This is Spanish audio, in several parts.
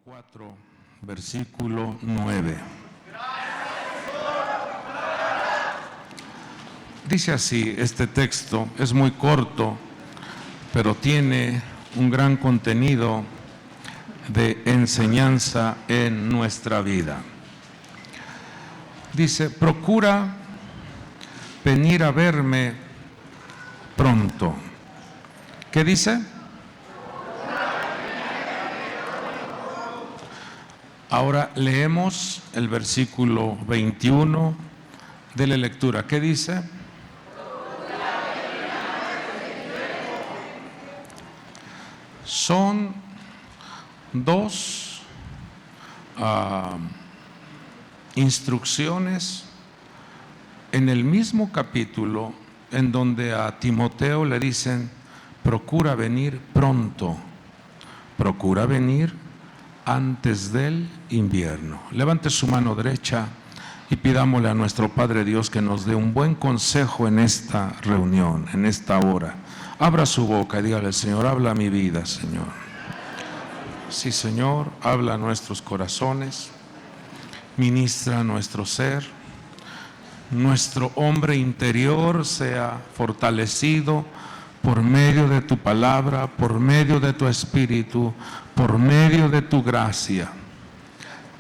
4, versículo 9. Dice así, este texto es muy corto, pero tiene un gran contenido de enseñanza en nuestra vida. Dice, procura venir a verme pronto. ¿Qué dice? Ahora leemos el versículo 21 de la lectura. ¿Qué dice? Son dos instrucciones en el mismo capítulo en donde a Timoteo le dicen, procura venir pronto, procura venir antes del invierno. Levante su mano derecha y pidámosle a nuestro Padre Dios que nos dé un buen consejo en esta reunión, en esta hora. Abra su boca y dígale, Señor, habla a mi vida, Señor. Sí, Señor, habla a nuestros corazones, ministra nuestro ser, nuestro hombre interior sea fortalecido por medio de tu palabra, por medio de tu espíritu, por medio de tu gracia.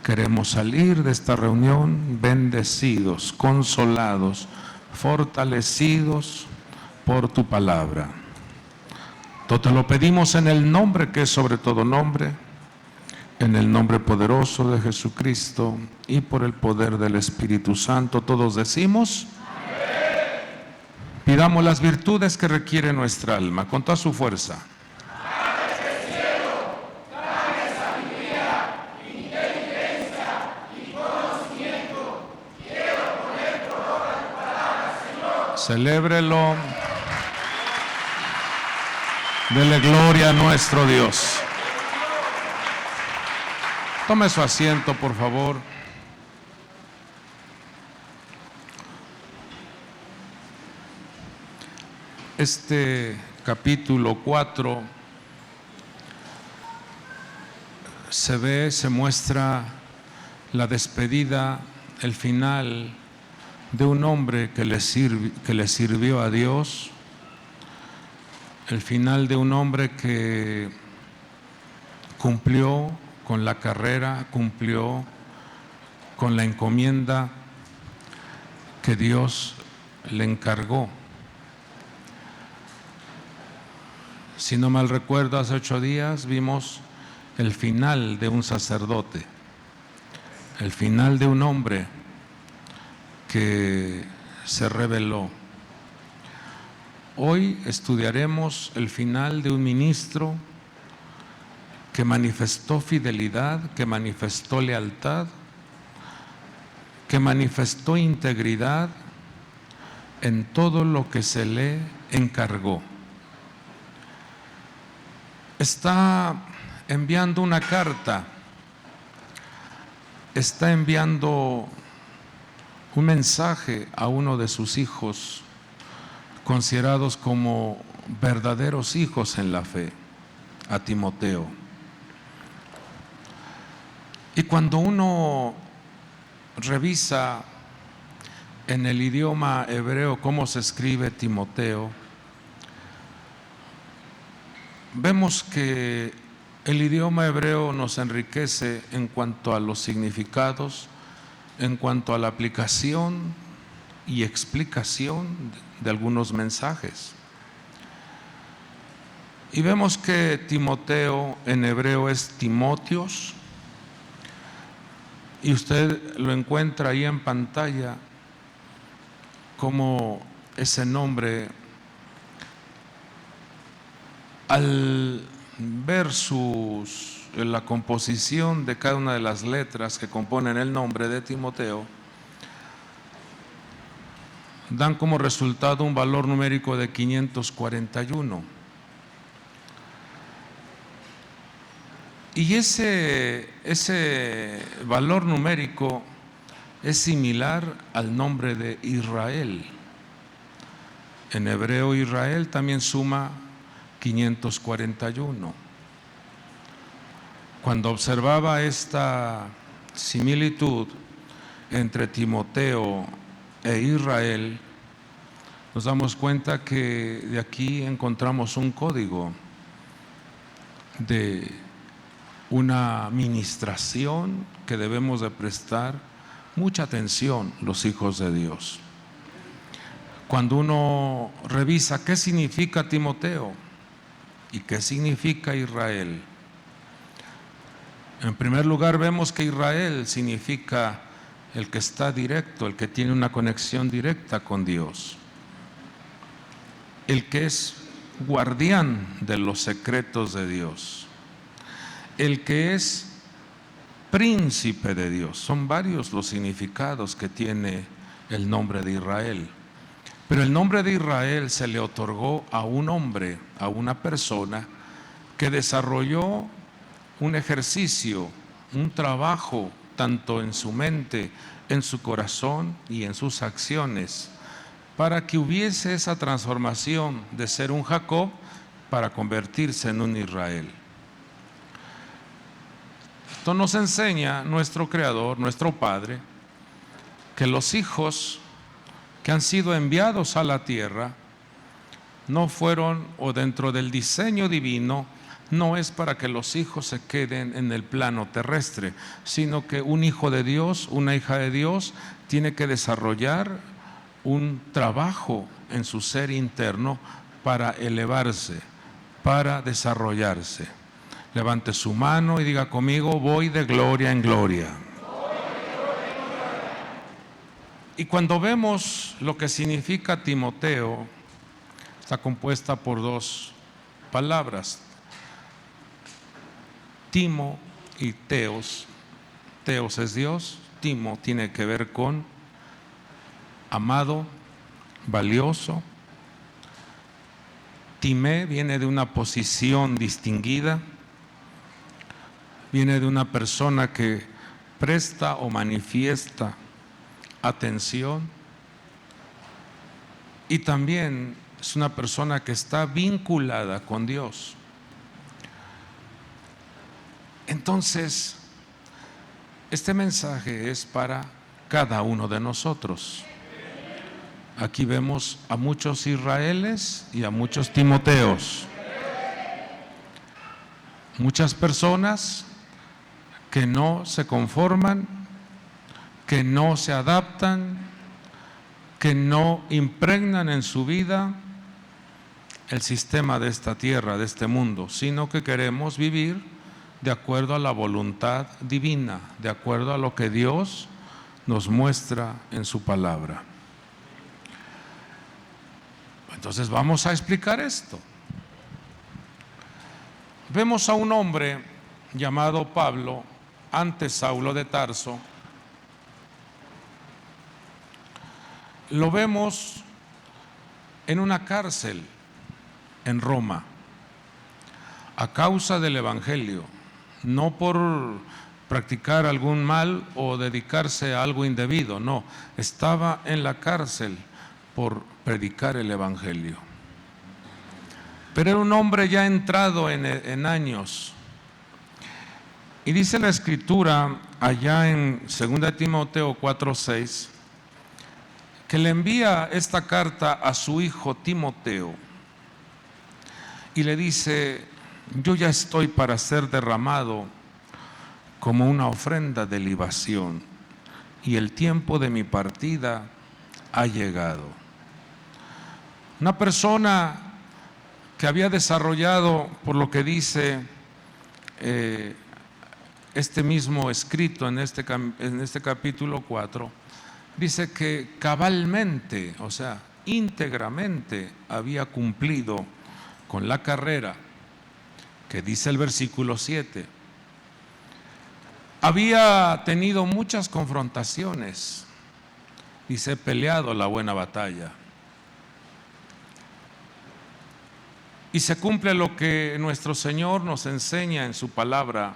Queremos salir de esta reunión bendecidos, consolados, fortalecidos por tu palabra. Todo te lo pedimos en el nombre que es sobre todo nombre, en el nombre poderoso de Jesucristo y por el poder del Espíritu Santo. Todos decimos, amén. Pidamos las virtudes que requiere nuestra alma con toda su fuerza. Celébrelo. Dele gloria a nuestro Dios. Tome su asiento, por favor. Este capítulo 4 se muestra la despedida, el final de un hombre que le sirvió a Dios, el final de un hombre que cumplió con la carrera, cumplió con la encomienda que Dios le encargó. Si no mal recuerdo, hace 8 días vimos el final de un sacerdote, el final de un hombre que se rebeló. Hoy estudiaremos el final de un ministro que manifestó fidelidad, que manifestó lealtad, que manifestó integridad en todo lo que se le encargó. Está enviando una carta, está enviando un mensaje a uno de sus hijos, considerados como verdaderos hijos en la fe, a Timoteo. Y cuando uno revisa en el idioma hebreo cómo se escribe Timoteo, vemos que el idioma hebreo nos enriquece en cuanto a los significados, en cuanto a la aplicación y explicación de algunos mensajes. Y vemos que Timoteo en hebreo es Timotios, y usted lo encuentra ahí en pantalla como ese nombre. Al ver la composición de cada una de las letras que componen el nombre de Timoteo, dan como resultado un valor numérico de 541. Y ese valor numérico es similar al nombre de Israel. En hebreo Israel también suma 541. Cuando observaba esta similitud entre Timoteo e Israel, nos damos cuenta que de aquí encontramos un código de una ministración que debemos de prestar mucha atención los hijos de Dios. Cuando uno revisa qué significa Timoteo y qué significa Israel, en primer lugar vemos que Israel significa el que está directo, el que tiene una conexión directa con Dios, el que es guardián de los secretos de Dios, el que es príncipe de Dios. Son varios los significados que tiene el nombre de Israel. Pero el nombre de Israel se le otorgó a un hombre, a una persona que desarrolló un ejercicio, un trabajo, tanto en su mente, en su corazón y en sus acciones, para que hubiese esa transformación de ser un Jacob para convertirse en un Israel. Esto nos enseña nuestro Creador, nuestro Padre, que los hijos que han sido enviados a la tierra no fueron, o dentro del diseño divino, no es para que los hijos se queden en el plano terrestre, sino que un hijo de Dios, una hija de Dios, tiene que desarrollar un trabajo en su ser interno para elevarse, para desarrollarse. Levante su mano y diga conmigo: voy de gloria en gloria. Y cuando vemos lo que significa Timoteo, está compuesta por dos palabras, Timo y Teos. Teos es Dios, Timo tiene que ver con amado, valioso. Timé viene de una posición distinguida, viene de una persona que presta o manifiesta atención, y también es una persona que está vinculada con Dios. Entonces, este mensaje es para cada uno de nosotros. Aquí vemos a muchos Israeles y a muchos Timoteos. Muchas personas que no se conforman, que no se adaptan, que no impregnan en su vida el sistema de esta tierra, de este mundo, sino que queremos vivir de acuerdo a la voluntad divina, de acuerdo a lo que Dios nos muestra en su palabra. Entonces vamos a explicar esto. Vemos a un hombre llamado Pablo, antes Saulo de Tarso. Lo vemos en una cárcel en Roma, a causa del Evangelio, no por practicar algún mal o dedicarse a algo indebido, no, estaba en la cárcel por predicar el Evangelio. Pero era un hombre ya entrado en años. Y dice la Escritura allá en 2 Timoteo 4:6, que le envía esta carta a su hijo Timoteo y le dice: yo ya estoy para ser derramado como una ofrenda de libación, y el tiempo de mi partida ha llegado. Una persona que había desarrollado, por lo que dice este mismo escrito en este capítulo 4, dice que cabalmente, o sea, íntegramente había cumplido con la carrera, que dice el versículo 7. Había tenido muchas confrontaciones, dice, he peleado la buena batalla. Y se cumple lo que nuestro Señor nos enseña en su palabra,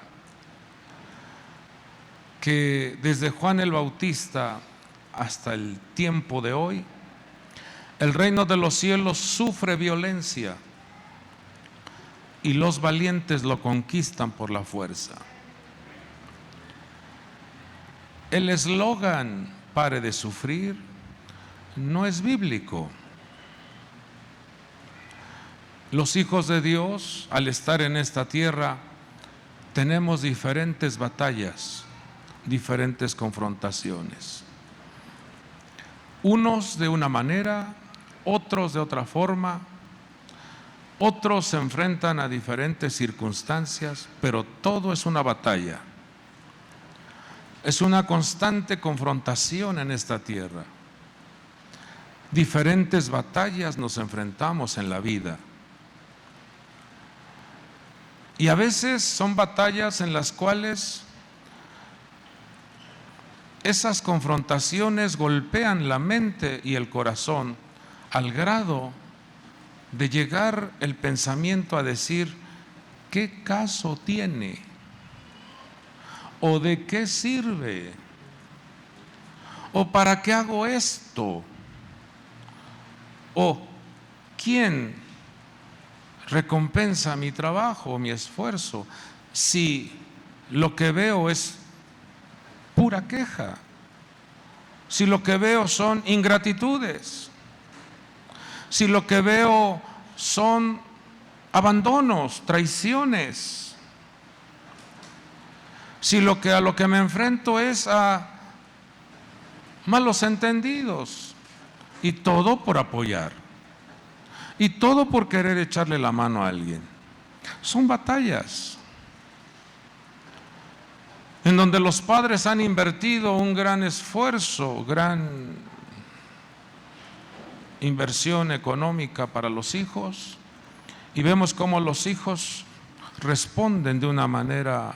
que desde Juan el Bautista hasta el tiempo de hoy, el reino de los cielos sufre violencia y los valientes lo conquistan por la fuerza. El eslogan "pare de sufrir" no es bíblico. Los hijos de Dios, al estar en esta tierra, tenemos diferentes batallas, diferentes confrontaciones. Unos de una manera, otros de otra forma, otros se enfrentan a diferentes circunstancias, pero todo es una batalla. Es una constante confrontación en esta tierra. Diferentes batallas nos enfrentamos en la vida. Y a veces son batallas en las cuales esas confrontaciones golpean la mente y el corazón al grado de llegar el pensamiento a decir: ¿qué caso tiene? ¿O de qué sirve? ¿O para qué hago esto? ¿O quién recompensa mi trabajo, mi esfuerzo, si lo que veo es pura queja? Si lo que veo son ingratitudes, si lo que veo son abandonos, traiciones, si a lo que me enfrento es a malos entendidos, y todo por apoyar, y todo por querer echarle la mano a alguien. Son batallas en donde los padres han invertido un gran esfuerzo, gran inversión económica para los hijos, y vemos cómo los hijos responden de una manera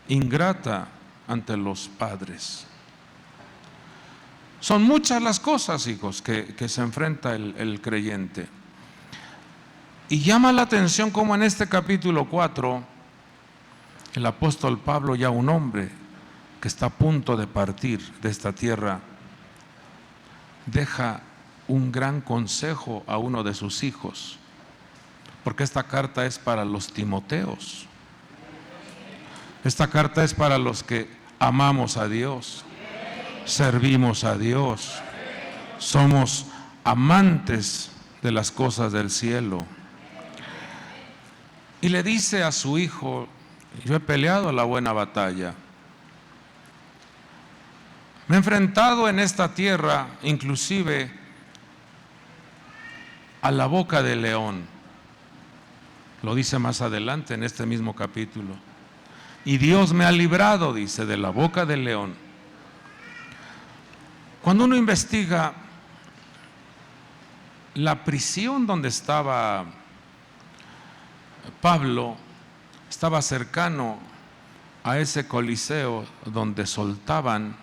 ingrata ante los padres. Son muchas las cosas, hijos, que se enfrenta el creyente. Y llama la atención como en este capítulo 4, el apóstol Pablo, ya un hombre que está a punto de partir de esta tierra, deja un gran consejo a uno de sus hijos, porque esta carta es para los Timoteos. Esta carta es para los que amamos a Dios, servimos a Dios, somos amantes de las cosas del cielo. Y le dice a su hijo: yo he peleado la buena batalla, me he enfrentado en esta tierra inclusive a la boca del león. Lo dice más adelante en este mismo capítulo. Y Dios me ha librado, dice, de la boca del león. Cuando uno investiga la prisión donde estaba Pablo, estaba cercano a ese coliseo donde soltaban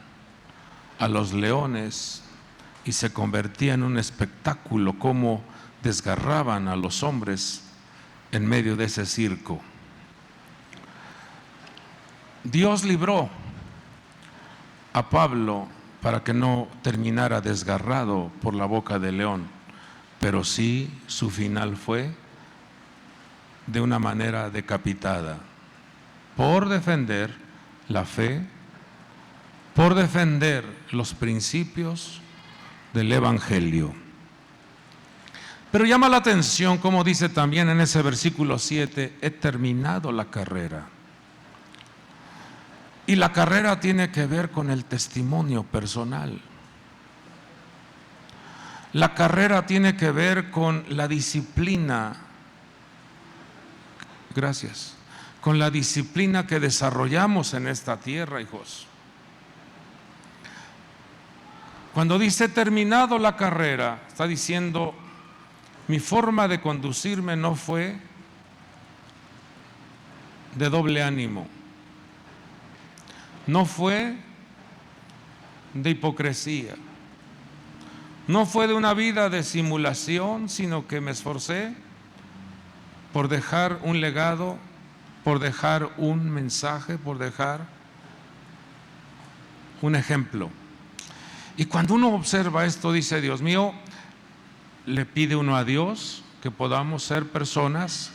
a los leones y se convertía en un espectáculo cómo desgarraban a los hombres en medio de ese circo. Dios libró a Pablo para que no terminara desgarrado por la boca del león, pero sí su final fue de una manera decapitada, por defender la fe, por defender los principios del Evangelio. Pero llama la atención, como dice también en ese versículo 7, he terminado la carrera. Y la carrera tiene que ver con el testimonio personal. La carrera tiene que ver con la disciplina. Gracias. Con la disciplina que desarrollamos en esta tierra, hijos. Cuando dice terminado la carrera, está diciendo: mi forma de conducirme no fue de doble ánimo, no fue de hipocresía, no fue de una vida de simulación, sino que me esforcé por dejar un legado, por dejar un mensaje, por dejar un ejemplo. Y cuando uno observa esto, dice: Dios mío, le pide uno a Dios que podamos ser personas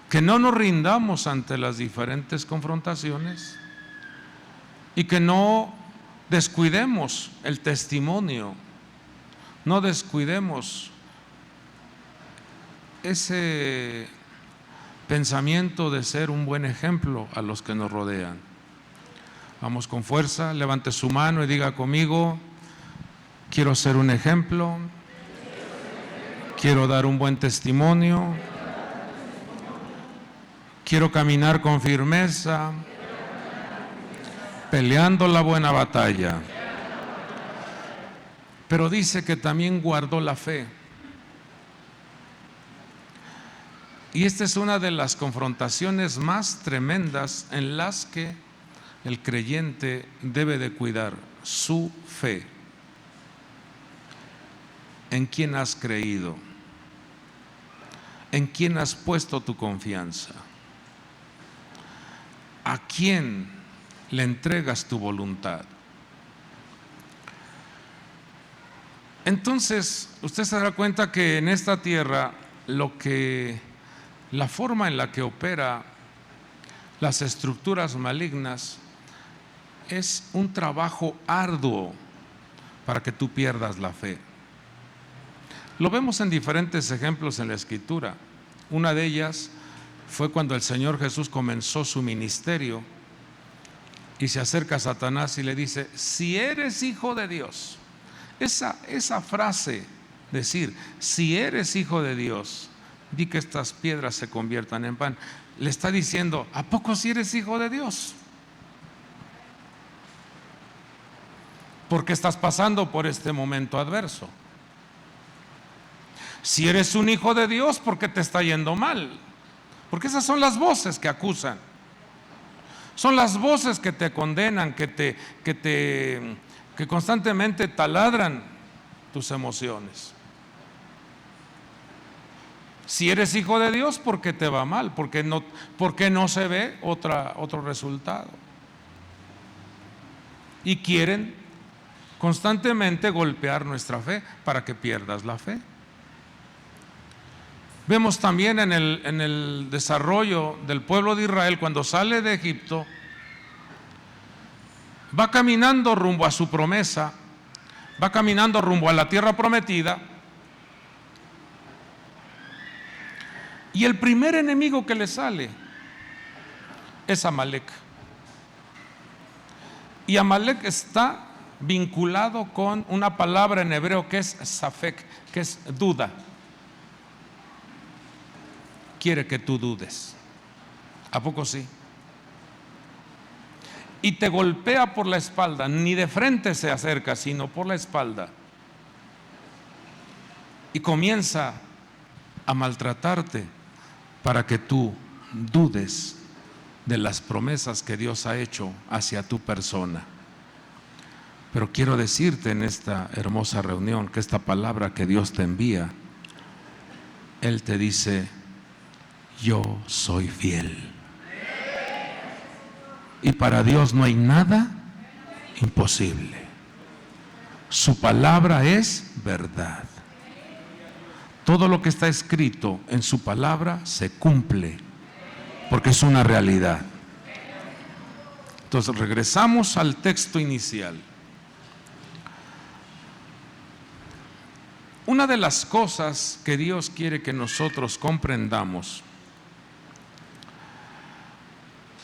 que no nos rindamos ante las diferentes confrontaciones, y que no descuidemos el testimonio, no descuidemos ese pensamiento de ser un buen ejemplo a los que nos rodean. Vamos con fuerza, levante su mano y diga conmigo: quiero ser un ejemplo, quiero dar un buen testimonio, quiero caminar con firmeza, peleando la buena batalla. Pero dice que también guardó la fe. Y esta es una de las confrontaciones más tremendas en las que el creyente debe de cuidar su fe. ¿En quién has creído? ¿En quién has puesto tu confianza? ¿A quién le entregas tu voluntad? Entonces, usted se da cuenta que en esta tierra la forma en la que opera las estructuras malignas es un trabajo arduo para que tú pierdas la fe. Lo vemos en diferentes ejemplos en la Escritura. Una de ellas fue cuando el Señor Jesús comenzó su ministerio y se acerca a Satanás y le dice: si eres hijo de Dios. Esa frase, decir, si eres hijo de Dios, di que estas piedras se conviertan en pan, le está diciendo: ¿a poco si eres hijo de Dios? Porque estás pasando por este momento adverso. Si eres un hijo de Dios, ¿por qué te está yendo mal? Porque esas son las voces que acusan, son las voces que te condenan, que constantemente taladran tus emociones. Si eres hijo de Dios, ¿por qué te va mal? ¿Por qué no se ve otro resultado? Y quieren constantemente golpear nuestra fe para que pierdas la fe. Vemos también en el desarrollo del pueblo de Israel, cuando sale de Egipto, va caminando rumbo a su promesa, va caminando rumbo a la tierra prometida, y el primer enemigo que le sale es Amalek. Y Amalek está vinculado con una palabra en hebreo que es safek, que es duda. Quiere que tú dudes. ¿A poco sí? Y te golpea por la espalda, ni de frente se acerca, sino por la espalda. Y comienza a maltratarte para que tú dudes de las promesas que Dios ha hecho hacia tu persona. Pero quiero decirte en esta hermosa reunión que esta palabra que Dios te envía, Él te dice: yo soy fiel. Y para Dios no hay nada imposible. Su palabra es verdad. Todo lo que está escrito en su palabra se cumple, porque es una realidad. Entonces regresamos al texto inicial. Una de las cosas que Dios quiere que nosotros comprendamos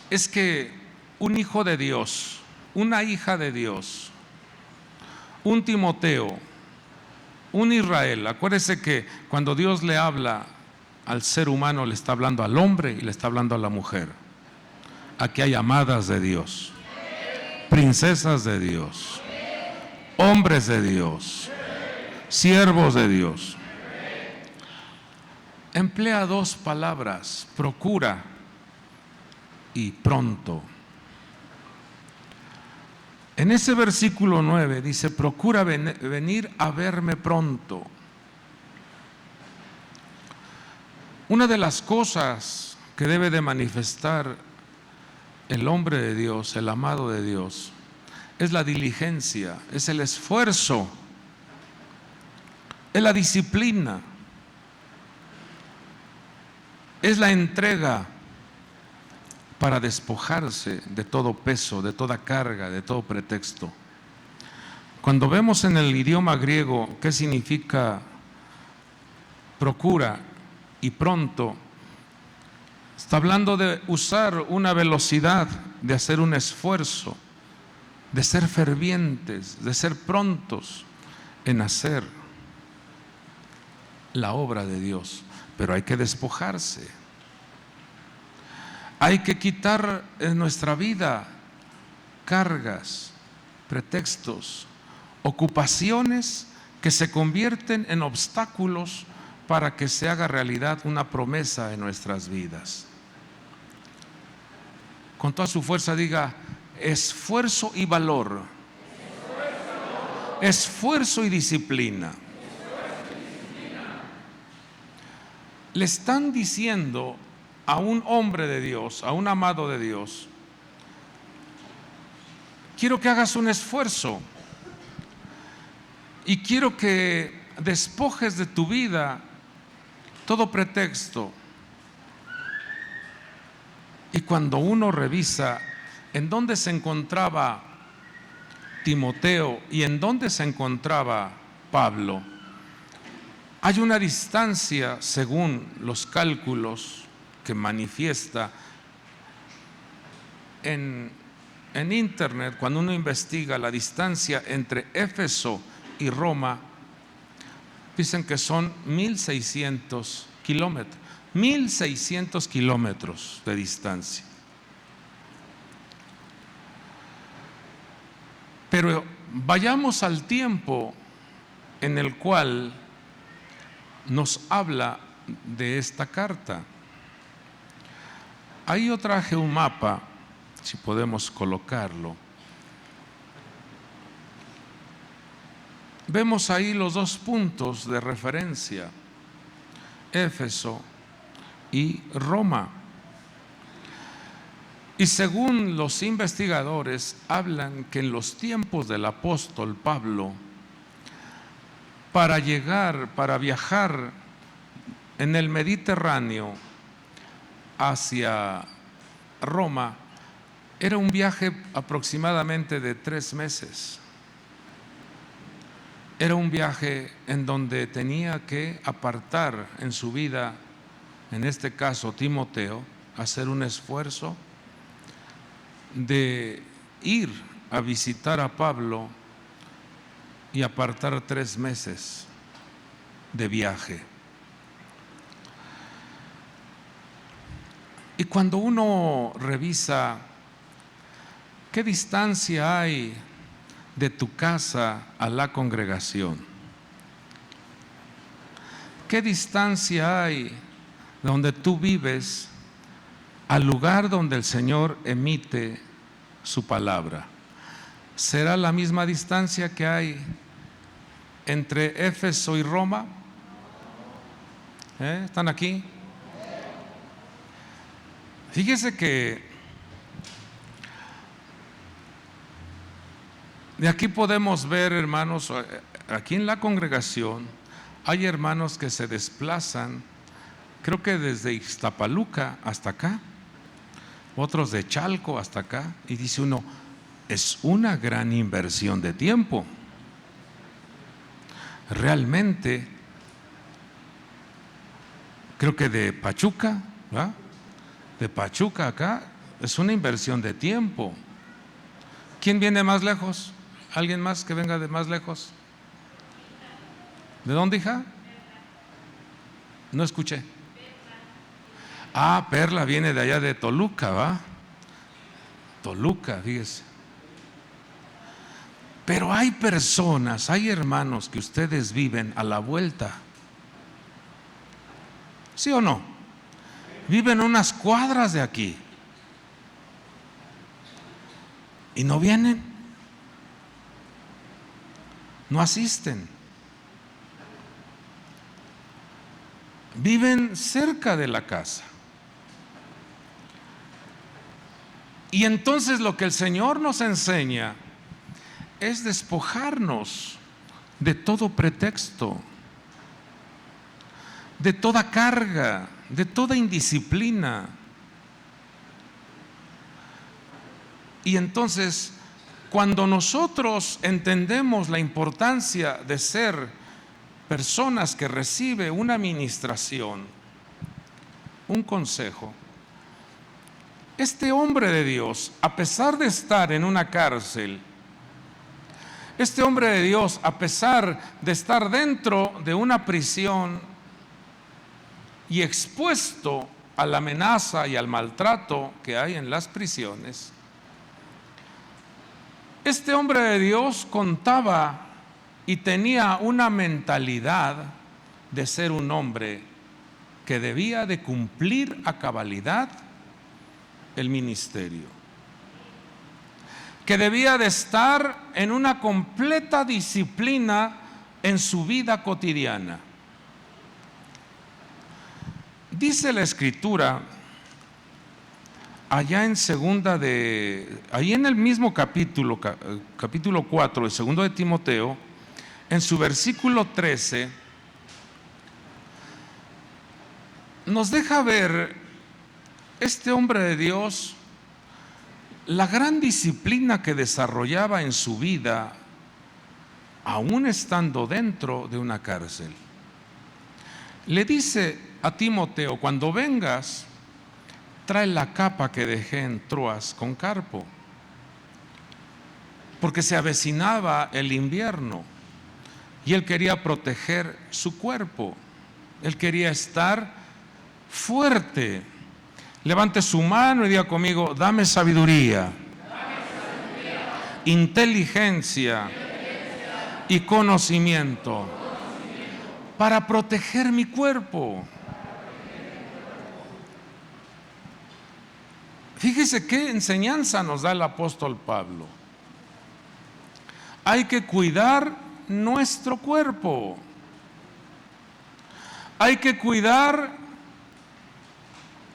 es que un hijo de Dios, una hija de Dios, un Timoteo, un Israel, acuérdese que cuando Dios le habla al ser humano, le está hablando al hombre y le está hablando a la mujer. Aquí hay amadas de Dios, princesas de Dios, hombres de Dios, siervos de Dios. Emplea dos palabras: procura y pronto. En ese versículo 9 dice: procura venir a verme pronto. Una de las cosas que debe de manifestar el hombre de Dios, el amado de Dios, es la diligencia, es el esfuerzo, es la disciplina, es la entrega para despojarse de todo peso, de toda carga, de todo pretexto. Cuando vemos en el idioma griego qué significa procura y pronto, está hablando de usar una velocidad, de hacer un esfuerzo, de ser fervientes, de ser prontos en hacer la obra de Dios. Pero hay que despojarse. Hay que quitar en nuestra vida cargas, pretextos, ocupaciones que se convierten en obstáculos para que se haga realidad una promesa en nuestras vidas. Con toda su fuerza diga: esfuerzo y valor, esfuerzo y disciplina. Le están diciendo a un hombre de Dios, a un amado de Dios: quiero que hagas un esfuerzo y quiero que despojes de tu vida todo pretexto. Y cuando uno revisa en dónde se encontraba Timoteo y en dónde se encontraba Pablo, hay una distancia, según los cálculos que manifiesta en internet, cuando uno investiga la distancia entre Éfeso y Roma, dicen que son 1,600 kilómetros. 1,600 kilómetros de distancia. Pero vayamos al tiempo en el cual nos habla de esta carta. Ahí yo traje un mapa, si podemos colocarlo. Vemos ahí los dos puntos de referencia: Éfeso y Roma. Y según los investigadores, hablan que en los tiempos del apóstol Pablo, para viajar en el Mediterráneo hacia Roma, era un viaje aproximadamente de 3 meses. Era un viaje en donde tenía que apartar en su vida, en este caso Timoteo, hacer un esfuerzo de ir a visitar a Pablo y apartar 3 meses de viaje. Y cuando uno revisa qué distancia hay de tu casa a la congregación, qué distancia hay de donde tú vives al lugar donde el Señor emite su palabra, ¿será la misma distancia que hay entre Éfeso y Roma? ¿Están aquí? Fíjese que de aquí podemos ver, hermanos, aquí en la congregación hay hermanos que se desplazan, creo que desde Ixtapaluca hasta acá, otros de Chalco hasta acá, y dice uno, es una gran inversión de tiempo. Realmente, creo que de Pachuca, ¿verdad? De Pachuca acá, es una inversión de tiempo. ¿Quién viene más lejos? ¿Alguien más que venga de más lejos? ¿De dónde, hija? No escuché. Ah, Perla viene de allá de Toluca, ¿va? Toluca, fíjese. Pero hay personas, hay hermanos que ustedes viven a la vuelta. ¿Sí o no? Viven unas cuadras de aquí y no vienen, no asisten. Viven cerca de la casa. Y entonces lo que el Señor nos enseña es despojarnos de todo pretexto, de toda carga, de toda indisciplina. Y entonces, cuando nosotros entendemos la importancia de ser personas que reciben una administración, un consejo, este hombre de Dios, a pesar de estar en una cárcel, este hombre de Dios, a pesar de estar dentro de una prisión y expuesto a la amenaza y al maltrato que hay en las prisiones, este hombre de Dios contaba y tenía una mentalidad de ser un hombre que debía de cumplir a cabalidad el ministerio, que debía de estar en una completa disciplina en su vida cotidiana. Dice la Escritura, allá en ahí en el mismo capítulo 4 de segundo de Timoteo, en su versículo 13, nos deja ver este hombre de Dios la gran disciplina que desarrollaba en su vida, aún estando dentro de una cárcel. Le dice a Timoteo: cuando vengas, trae la capa que dejé en Troas con Carpo, porque se avecinaba el invierno y él quería proteger su cuerpo, él quería estar fuerte. Levante su mano y diga conmigo: dame sabiduría, inteligencia y conocimiento para proteger mi cuerpo. Fíjese qué enseñanza nos da el apóstol Pablo. Hay que cuidar nuestro cuerpo. Hay que cuidar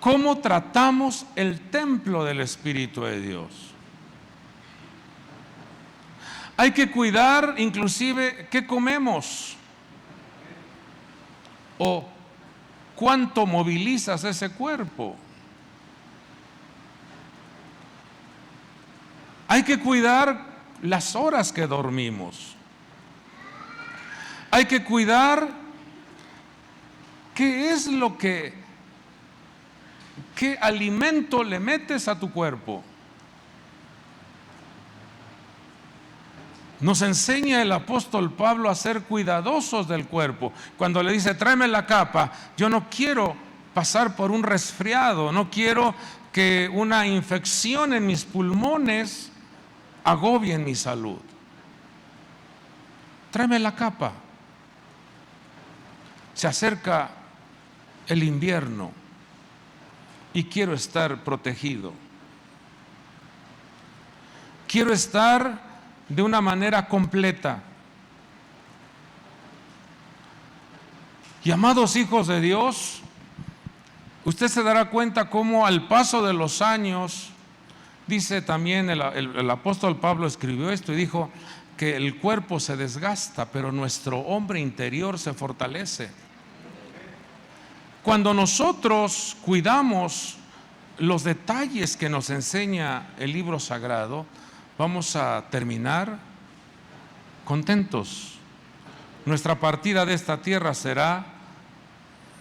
cómo tratamos el templo del Espíritu de Dios. Hay que cuidar inclusive qué comemos o cuánto movilizas ese cuerpo. Hay que cuidar las horas que dormimos. Hay que cuidar qué alimento le metes a tu cuerpo. Nos enseña el apóstol Pablo a ser cuidadosos del cuerpo. Cuando le dice: tráeme la capa, yo no quiero pasar por un resfriado, no quiero que una infección en mis pulmones agobie mi salud. Tráeme la capa. Se acerca el invierno y quiero estar protegido. Quiero estar de una manera completa. Y amados hijos de Dios, usted se dará cuenta cómo al paso de los años, dice también el apóstol Pablo escribió esto y dijo que el cuerpo se desgasta, pero nuestro hombre interior se fortalece. Cuando nosotros cuidamos los detalles que nos enseña el libro sagrado, vamos a terminar contentos. Nuestra partida de esta tierra será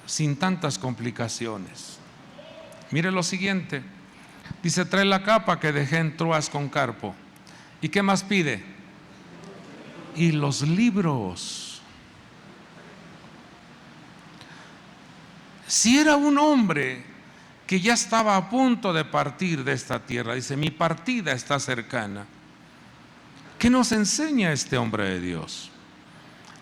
sin tantas complicaciones. Mire lo siguiente. Dice: trae la capa que dejé en Troas con Carpo. ¿Y qué más pide? Y los libros. Si era un hombre que ya estaba a punto de partir de esta tierra, dice: mi partida está cercana. ¿Qué nos enseña este hombre de Dios?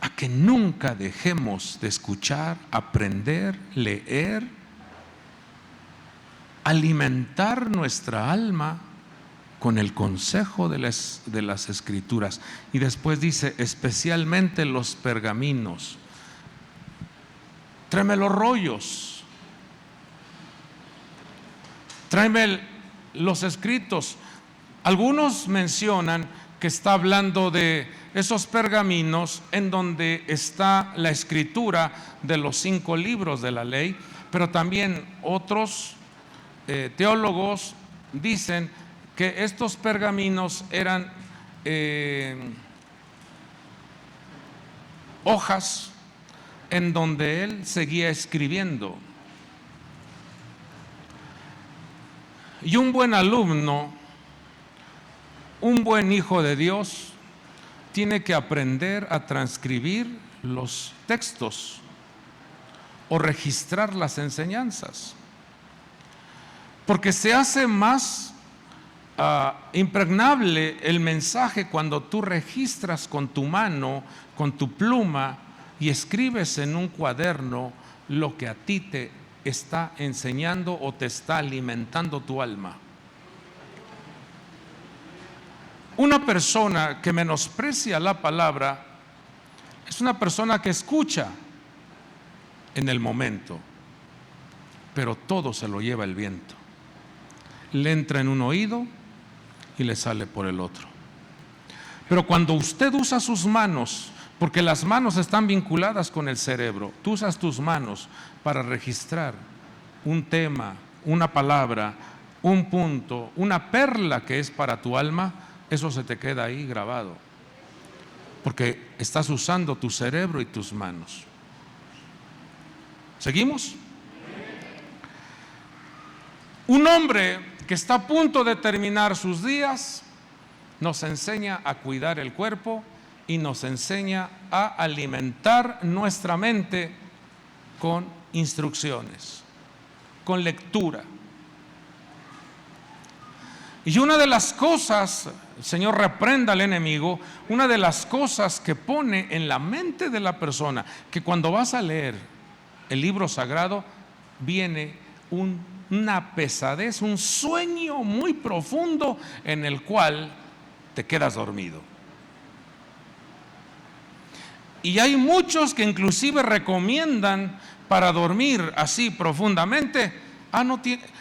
A que nunca dejemos de escuchar, aprender, leer, alimentar nuestra alma con el consejo de las Escrituras. Y después dice: especialmente los pergaminos. Tráeme los rollos, tráeme los escritos. Algunos mencionan que está hablando de esos pergaminos en donde está la escritura de los 5 libros de la ley, pero también otros teólogos dicen que estos pergaminos eran hojas en donde él seguía escribiendo. Y un buen alumno, un buen hijo de Dios, tiene que aprender a transcribir los textos o registrar las enseñanzas, porque se hace más impregnable el mensaje cuando tú registras con tu mano, con tu pluma, y escribes en un cuaderno lo que a ti te está enseñando o te está alimentando tu alma. Una persona que menosprecia la palabra es una persona que escucha en el momento, pero todo se lo lleva el viento. Le entra en un oído y le sale por el otro. Pero cuando usted usa sus manos, porque las manos están vinculadas con el cerebro, tú usas tus manos para registrar un tema, una palabra, un punto, una perla que es para tu alma, eso se te queda ahí grabado, porque estás usando tu cerebro y tus manos. ¿Seguimos? Un hombre que está a punto de terminar sus días nos enseña a cuidar el cuerpo y nos enseña a alimentar nuestra mente con instrucciones, con lectura. Y una de las cosas, el Señor reprenda al enemigo, una de las cosas que pone en la mente de la persona, que cuando vas a leer el libro sagrado, viene una pesadez, un sueño muy profundo en el cual te quedas dormido. Y hay muchos que inclusive recomiendan para dormir así profundamente,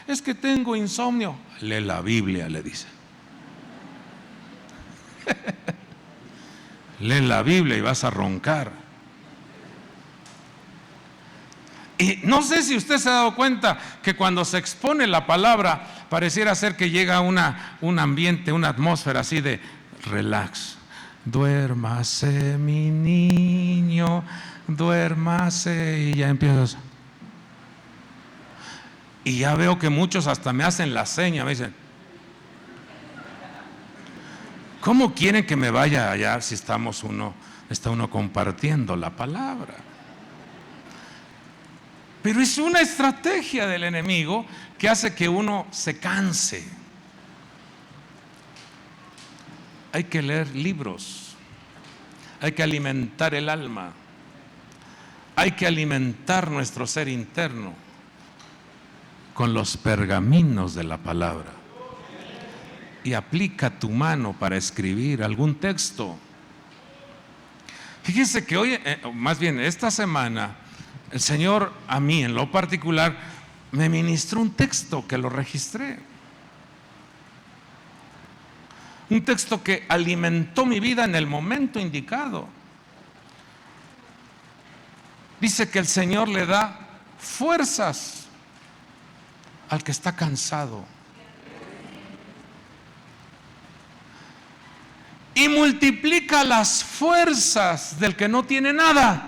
es que tengo insomnio. Lee la Biblia, le dice. Lee la Biblia y vas a roncar. Y no sé si usted se ha dado cuenta que cuando se expone la palabra, pareciera ser que llega un ambiente, una atmósfera así de relax. Duérmase mi niño, duérmase, y ya empiezas. Y ya veo que muchos hasta me hacen la seña, me dicen, ¿cómo quieren que me vaya allá si está uno compartiendo la palabra? Pero es una estrategia del enemigo que hace que uno se canse. Hay que leer libros, hay que alimentar el alma, hay que alimentar nuestro ser interno con los pergaminos de la palabra. Y aplica tu mano para escribir algún texto. Fíjense que hoy, más bien esta semana, el Señor a mí en lo particular me ministró un texto que lo registré. Un texto que alimentó mi vida en el momento indicado. Dice que el Señor le da fuerzas al que está cansado y multiplica las fuerzas del que no tiene nada.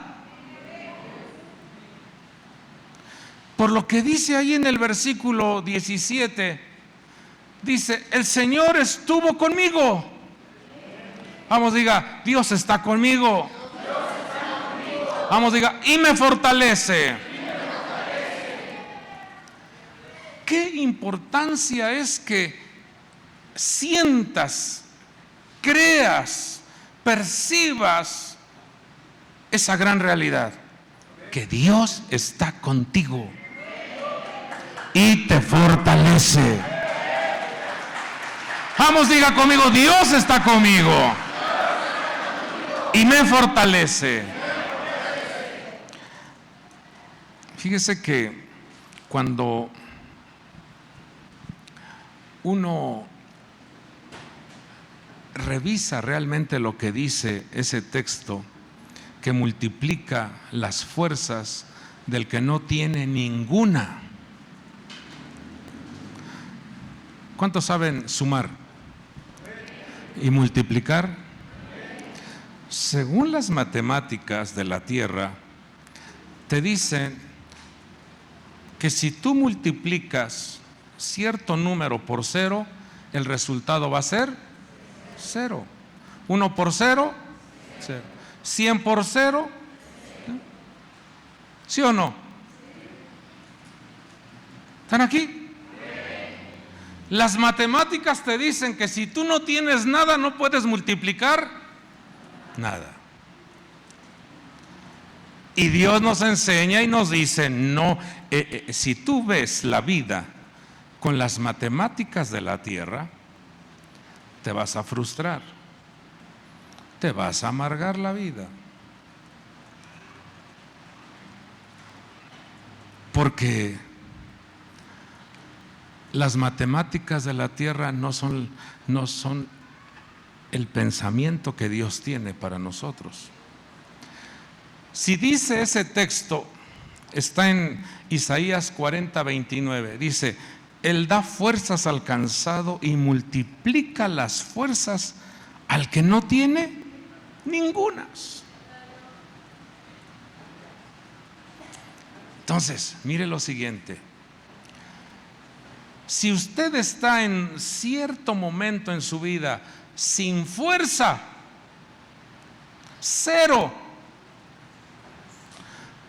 Por lo que dice ahí en el versículo 17, dice, el Señor estuvo conmigo. Vamos, diga, Dios está conmigo. Vamos, diga, y me fortalece. Qué importancia es que sientas, creas, percibas esa gran realidad, que Dios está contigo y te fortalece. Vamos, diga conmigo, Dios está conmigo y me fortalece. Fíjese que cuando uno revisa realmente lo que dice ese texto, que multiplica las fuerzas del que no tiene ninguna. ¿Cuántos saben sumar? y multiplicar. Según las matemáticas de la tierra, te dicen que si tú multiplicas cierto número por cero, el resultado va a ser cero. 1 por cero, cero. 100 por cero, ¿sí o no? ¿Están aquí? Las matemáticas te dicen que si tú no tienes nada, no puedes multiplicar nada. Y Dios nos enseña y nos dice, no, si tú ves la vida con las matemáticas de la tierra, te vas a frustrar, te vas a amargar la vida. Porque las matemáticas de la tierra no son el pensamiento que Dios tiene para nosotros. Si dice ese texto, está en Isaías 40:29, dice: Él da fuerzas al cansado y multiplica las fuerzas al que no tiene ningunas. Entonces, mire lo siguiente: si usted está en cierto momento en su vida sin fuerza, cero,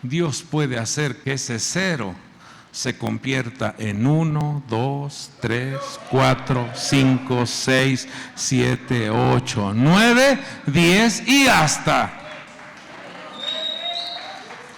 Dios puede hacer que ese cero se convierta en 1, 2, 3, 4, 5, 6, 7, 8, 9, 10 y hasta.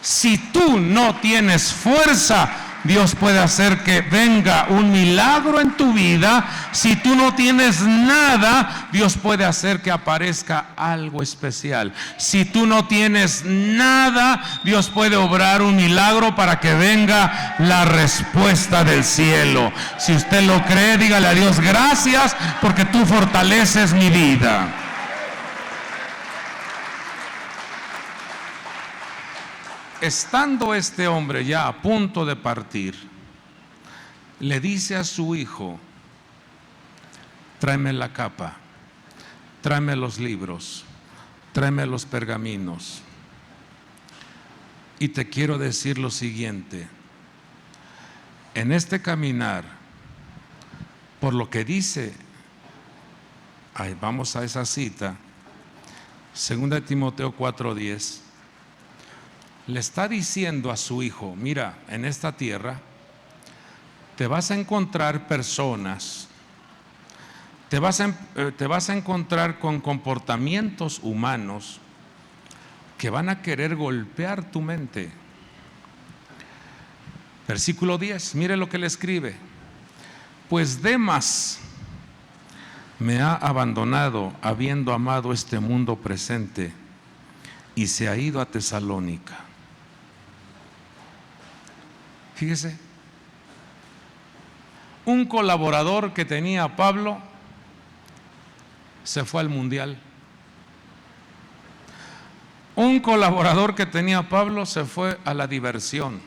Si tú no tienes fuerza, Dios puede hacer que venga un milagro en tu vida. Si tú no tienes nada, Dios puede hacer que aparezca algo especial. Si tú no tienes nada, Dios puede obrar un milagro para que venga la respuesta del cielo. Si usted lo cree, dígale a Dios: gracias porque tú fortaleces mi vida. Estando este hombre ya a punto de partir, le dice a su hijo: tráeme la capa, tráeme los libros, tráeme los pergaminos. Y te quiero decir lo siguiente: en este caminar, por lo que dice, vamos a esa cita, 2 Timoteo 4:10, le está diciendo a su hijo: mira, en esta tierra te vas a encontrar personas, te vas a encontrar con comportamientos humanos que van a querer golpear tu mente. Versículo 10, mire lo que le escribe: pues Demas me ha abandonado, habiendo amado este mundo presente, y se ha ido a Tesalónica. Fíjese, un colaborador que tenía Pablo se fue al mundial. Un colaborador que tenía Pablo se fue a la diversión.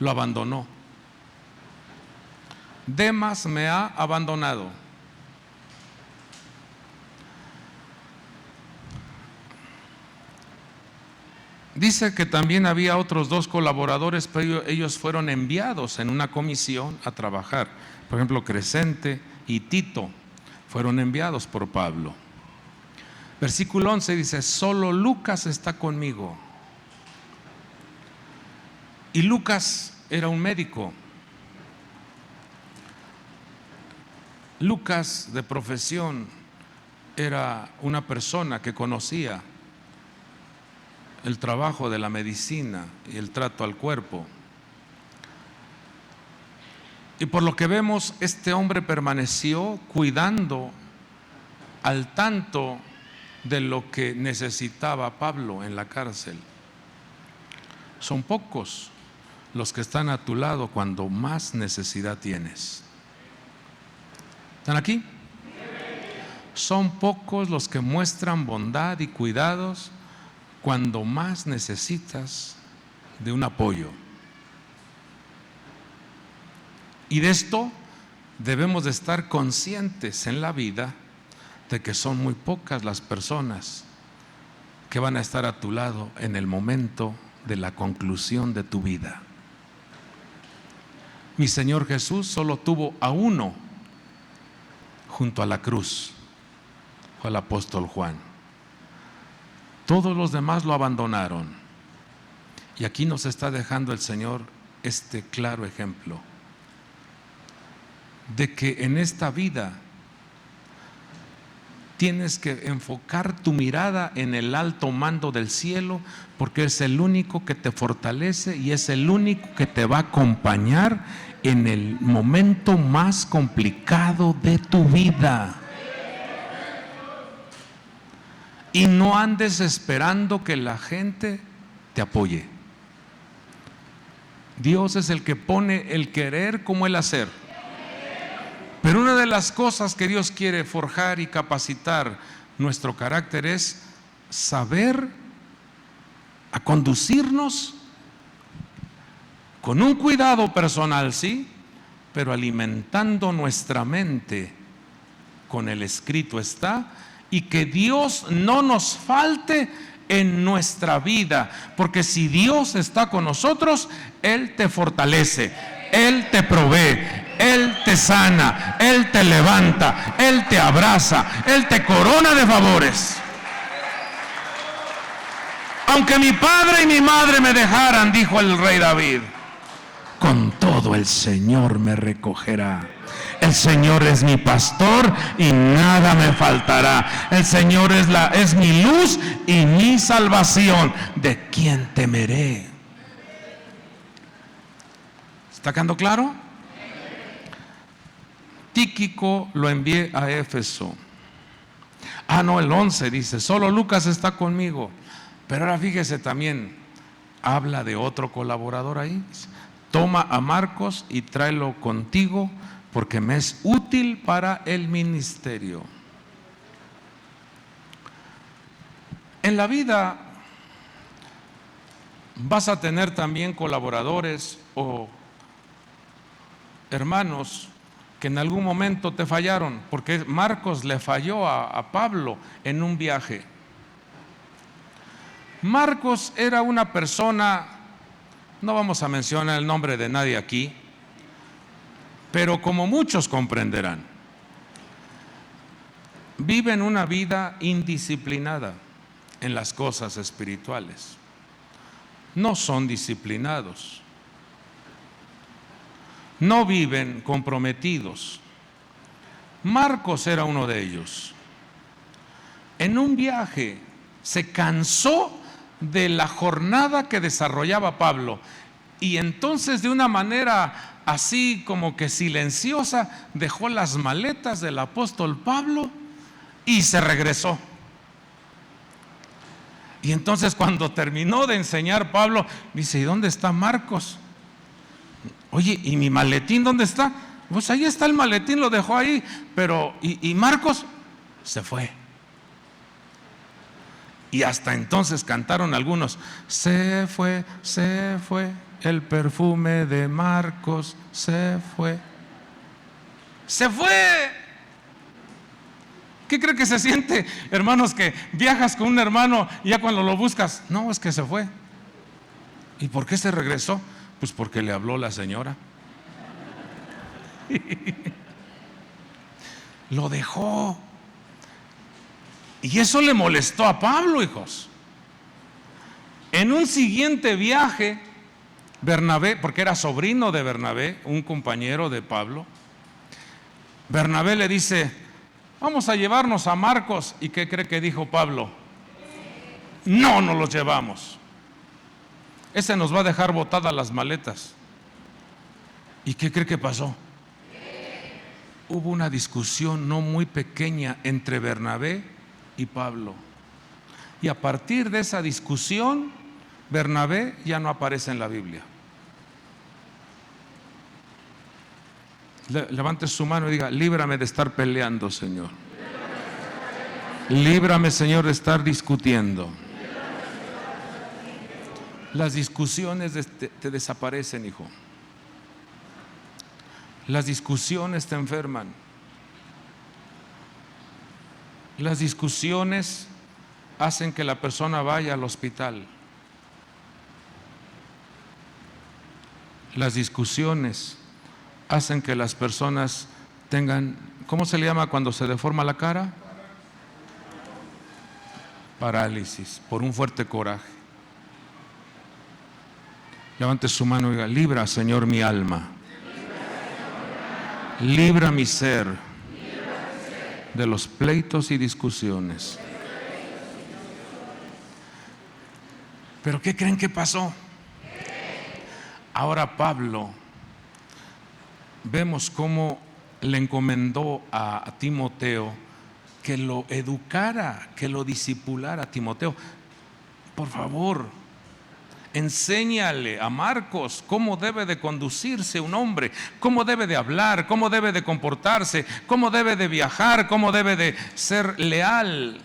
Lo abandonó. Demas me ha abandonado. Dice que también había otros 2 colaboradores, pero ellos fueron enviados en una comisión a trabajar. Por ejemplo, Crescente y Tito fueron enviados por Pablo. Versículo 11 dice: solo Lucas está conmigo. Y Lucas era un médico. Lucas, de profesión, era una persona que conocía el trabajo de la medicina y el trato al cuerpo. Y por lo que vemos, este hombre permaneció cuidando al tanto de lo que necesitaba Pablo en la cárcel. Son pocos los que están a tu lado cuando más necesidad tienes. ¿Están aquí? Son pocos los que muestran bondad y cuidados cuando más necesitas de un apoyo. Y de esto debemos de estar conscientes en la vida de que son muy pocas las personas que van a estar a tu lado en el momento de la conclusión de tu vida. Mi Señor Jesús solo tuvo a uno junto a la cruz, fue el apóstol Juan. Todos los demás lo abandonaron. Y aquí nos está dejando el Señor este claro ejemplo de que en esta vida tienes que enfocar tu mirada en el alto mando del cielo, porque es el único que te fortalece y es el único que te va a acompañar en el momento más complicado de tu vida. Y no andes esperando que la gente te apoye. Dios es el que pone el querer como el hacer. Pero una de las cosas que Dios quiere forjar y capacitar nuestro carácter es saber a conducirnos con un cuidado personal, sí, pero alimentando nuestra mente con el escrito está, y que Dios no nos falte en nuestra vida, porque si Dios está con nosotros, Él te fortalece, Él te provee, Él te sana, Él te levanta, Él te abraza, Él te corona de favores. Aunque mi padre y mi madre me dejaran, dijo el rey David, con todo el Señor me recogerá. El Señor es mi pastor y nada me faltará. El Señor es mi luz y mi salvación. ¿De quién temeré? ¿Está quedando claro? Tíquico lo envié a Éfeso. No, el 11 dice, solo Lucas está conmigo. Pero ahora fíjese también, habla de otro colaborador ahí. Toma a Marcos y tráelo contigo, porque me es útil para el ministerio. En la vida vas a tener también colaboradores o hermanos que en algún momento te fallaron, porque Marcos le falló a Pablo en un viaje. Marcos era una persona, no vamos a mencionar el nombre de nadie aquí, pero como muchos comprenderán, viven una vida indisciplinada en las cosas espirituales. No son disciplinados, no viven comprometidos. Marcos era uno de ellos. En un viaje se cansó de la jornada que desarrollaba Pablo, y entonces de una manera así como que silenciosa dejó las maletas del apóstol Pablo y se regresó. Y entonces cuando terminó de enseñar Pablo, dice, ¿y dónde está Marcos? Oye, ¿y mi maletín dónde está? Pues ahí está el maletín, lo dejó ahí, pero ¿y Marcos? Se fue. Y hasta entonces cantaron algunos, se fue el perfume de Marcos, se fue. ¡Se fue! ¿Qué cree que se siente, hermanos, que viajas con un hermano y ya cuando lo buscas, no, es que se fue? ¿Y por qué se regresó? Pues porque le habló la señora. Lo dejó. Y eso le molestó a Pablo, hijos. En un siguiente viaje, Bernabé, porque era sobrino de Bernabé, un compañero de Pablo, Bernabé le dice, vamos a llevarnos a Marcos. ¿Y qué cree que dijo Pablo? No los llevamos. Ese nos va a dejar botadas las maletas. ¿Y qué cree que pasó? Hubo una discusión no muy pequeña entre Bernabé y Pablo. Y a partir de esa discusión, Bernabé ya no aparece en la Biblia. Levante su mano y diga, líbrame de estar peleando, Señor. Líbrame, Señor, de estar discutiendo. Las discusiones te desaparecen, hijo. Las discusiones te enferman. Las discusiones hacen que la persona vaya al hospital. Las discusiones hacen que las personas tengan, ¿cómo se le llama cuando se deforma la cara? Parálisis, por un fuerte coraje. Levante su mano y diga: libra, Señor, mi alma. Libra mi ser de los pleitos y discusiones. ¿Pero qué creen que pasó? Ahora Pablo, vemos cómo le encomendó a Timoteo que lo educara, que lo discipulara a Timoteo. Por favor, enséñale a Marcos cómo debe de conducirse un hombre, cómo debe de hablar, cómo debe de comportarse, cómo debe de viajar, cómo debe de ser leal.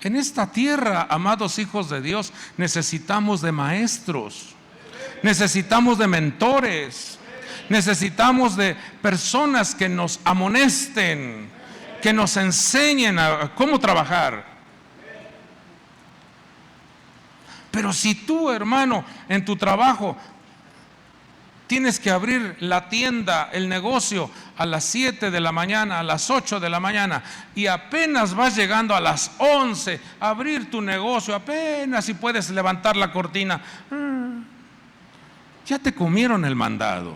En esta tierra, amados hijos de Dios, necesitamos de maestros, necesitamos de mentores, necesitamos de personas que nos amonesten, que nos enseñen a cómo trabajar. Pero si tú, hermano, en tu trabajo tienes que abrir la tienda, el negocio a las 7 de la mañana, a las 8 de la mañana, y apenas vas llegando a las 11 a abrir tu negocio, apenas si puedes levantar la cortina, ya te comieron el mandado.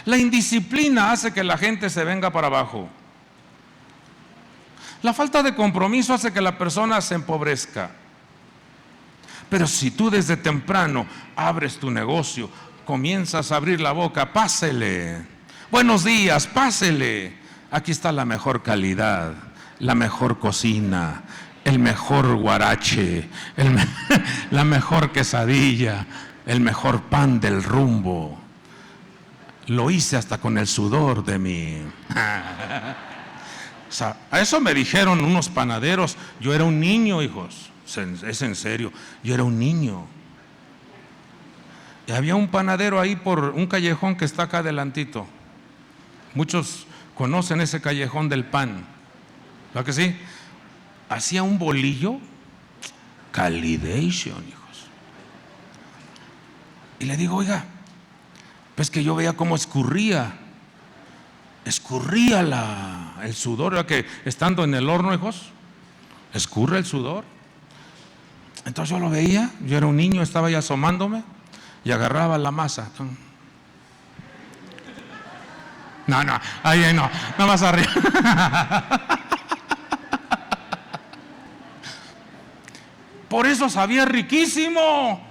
La indisciplina hace que la gente se venga para abajo. La falta de compromiso hace que la persona se empobrezca. Pero si tú desde temprano abres tu negocio, comienzas a abrir la boca, pásele, buenos días, pásele, aquí está la mejor calidad, la mejor cocina, el mejor guarache, la mejor quesadilla, el mejor pan del Rumbo. Lo hice hasta con el sudor de mi... O sea, a eso me dijeron unos panaderos. Yo era un niño, hijos. Es en serio, yo era un niño. Y había un panadero ahí por un callejón que está acá adelantito. Muchos conocen ese callejón del pan, ¿verdad que sí? Hacía un bolillo, calidation, hijos. Y le digo: oiga, pues que yo veía cómo escurría el sudor, ¿verdad? Que estando en el horno, hijos, escurre el sudor. Entonces yo lo veía, yo era un niño, estaba ahí asomándome y agarraba la masa. No, ahí no, nada más arriba. Por eso sabía riquísimo.